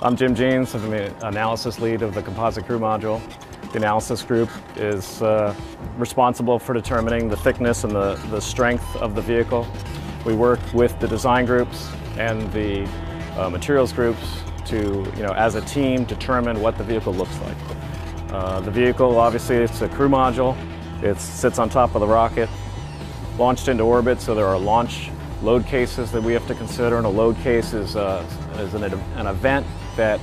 I'm Jim Jeans. I'm the analysis lead of the composite crew module. The analysis group is responsible for determining the thickness and the strength of the vehicle. We work with the design groups and the materials groups to, as a team, determine what the vehicle looks like. The vehicle, obviously, it's a crew module. It sits on top of the rocket, launched into orbit, so there are launch load cases that we have to consider, and a load case is an event that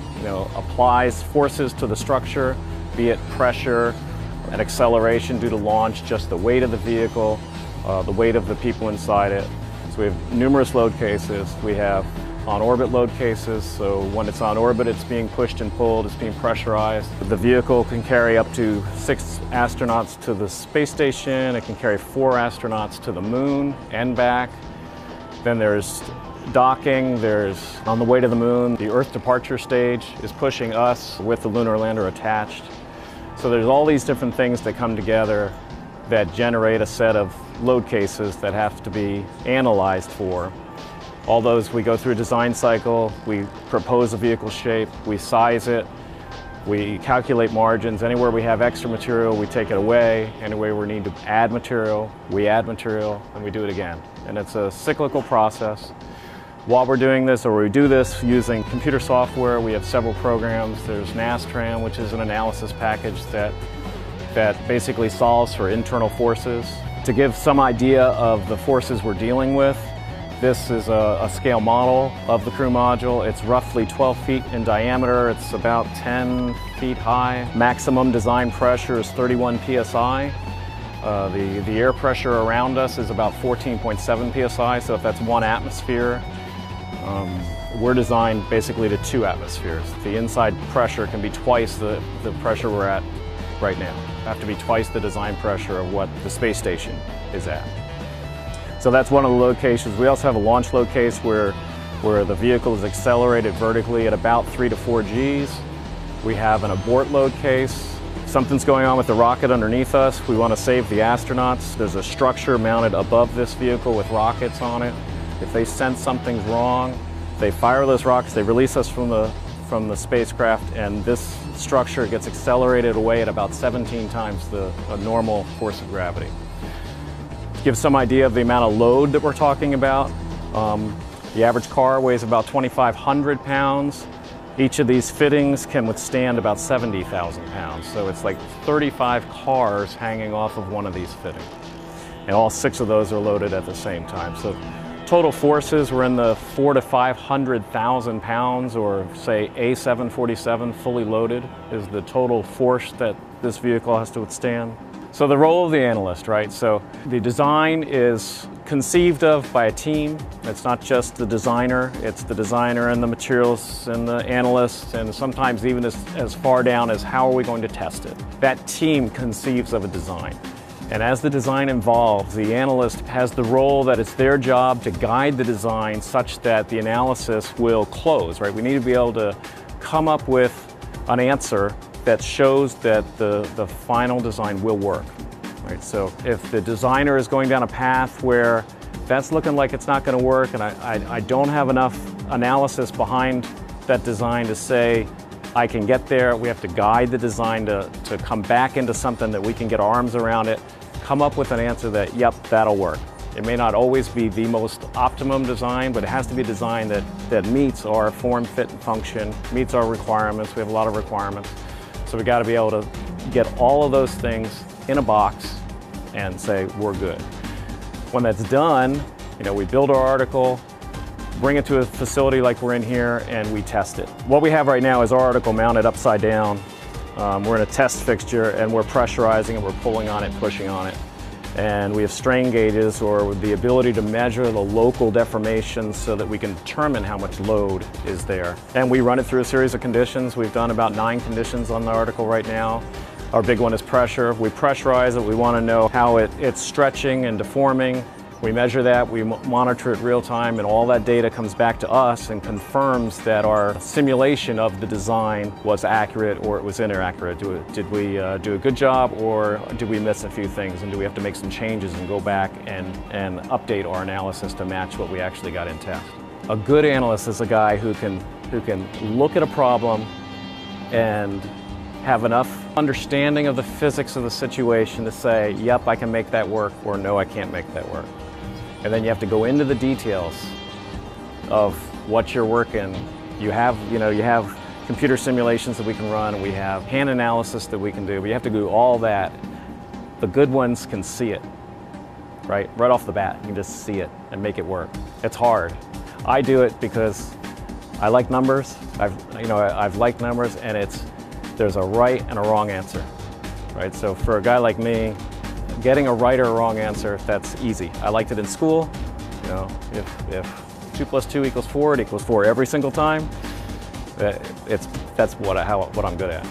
applies forces to the structure, be it pressure and acceleration due to launch, just the weight of the vehicle, the weight of the people inside it. So we have numerous load cases. We have on-orbit load cases, so when it's on orbit, it's being pushed and pulled, it's being pressurized. The vehicle can carry up to 6 astronauts to the space station. It can carry 4 astronauts to the moon and back. Then there's docking, there's on the way to the moon, the Earth departure stage is pushing us with the lunar lander attached. So there's all these different things that come together that generate a set of load cases that have to be analyzed for. All those, we go through a design cycle, we propose a vehicle shape, we size it, we calculate margins. Anywhere we have extra material, we take it away. Anywhere we need to add material, we add material, and we do it again. And it's a cyclical process. While we're doing this, or we do this using computer software, we have several programs. There's NASTRAM, which is an analysis package that basically solves for internal forces. To give some idea of the forces we're dealing with, this is a scale model of the crew module. It's roughly 12 feet in diameter. It's about 10 feet high. Maximum design pressure is 31 psi. The air pressure around us is about 14.7 psi, so if that's 1 atmosphere, we're designed basically to 2 atmospheres. The inside pressure can be twice the pressure we're at right now. It have to be twice the design pressure of what the space station is at. So that's one of the load cases. We also have a launch load case where the vehicle is accelerated vertically at about 3 to 4 Gs. We have an abort load case. Something's going on with the rocket underneath us. We want to save the astronauts. There's a structure mounted above this vehicle with rockets on it. If they sense something's wrong, they fire those rockets, they release us from the spacecraft, and this structure gets accelerated away at about 17 times the normal force of gravity. To give some idea of the amount of load that we're talking about, the average car weighs about 2,500 pounds. Each of these fittings can withstand about 70,000 pounds. So it's like 35 cars hanging off of one of these fittings. And all 6 of those are loaded at the same time. So total forces were in the 400,000 to 500,000 pounds, or say A747 fully loaded is the total force that this vehicle has to withstand. So the role of the analyst, right? So the design is conceived of by a team. It's not just the designer, it's the designer and the materials and the analyst, and sometimes even as far down as how are we going to test it. That team conceives of a design. And as the design evolves, the analyst has the role that it's their job to guide the design such that the analysis will close, right? We need to be able to come up with an answer that shows that the final design will work, right? So if the designer is going down a path where that's looking like it's not going to work, and I don't have enough analysis behind that design to say I can get there, we have to guide the design to come back into something that we can get our arms around it, come up with an answer that, yep, that'll work. It may not always be the most optimum design, but it has to be a design that meets our form, fit, and function, meets our requirements. We have a lot of requirements. So we got to be able to get all of those things in a box and say, we're good. When that's done, we build our article, bring it to a facility like we're in here, and we test it. What we have right now is our article mounted upside down. We're in a test fixture, and we're pressurizing it, we're pulling on it, pushing on it. And we have strain gauges, or the ability to measure the local deformations so that we can determine how much load is there. And we run it through a series of conditions. We've done about 9 conditions on the article right now. Our big one is pressure. We pressurize it. We want to know how it's stretching and deforming. We measure that, we monitor it real time, and all that data comes back to us and confirms that our simulation of the design was accurate or it was inaccurate. Did we do a good job, or did we miss a few things, and do we have to make some changes and go back and update our analysis to match what we actually got in test? A good analyst is a guy who can look at a problem and have enough understanding of the physics of the situation to say, yep, I can make that work, or no, I can't make that work. And then you have to go into the details of what you're working. You have computer simulations that we can run, we have hand analysis that we can do, but you have to do all that. The good ones can see it, right off the bat. You can just see it and make it work. It's hard. I do it because I like numbers. I've liked numbers, and there's a right and a wrong answer, right? So for a guy like me, getting a right or a wrong answer, that's easy. I liked it in school. If 2 + 2 = 4, it equals 4 every single time. That's what I'm good at.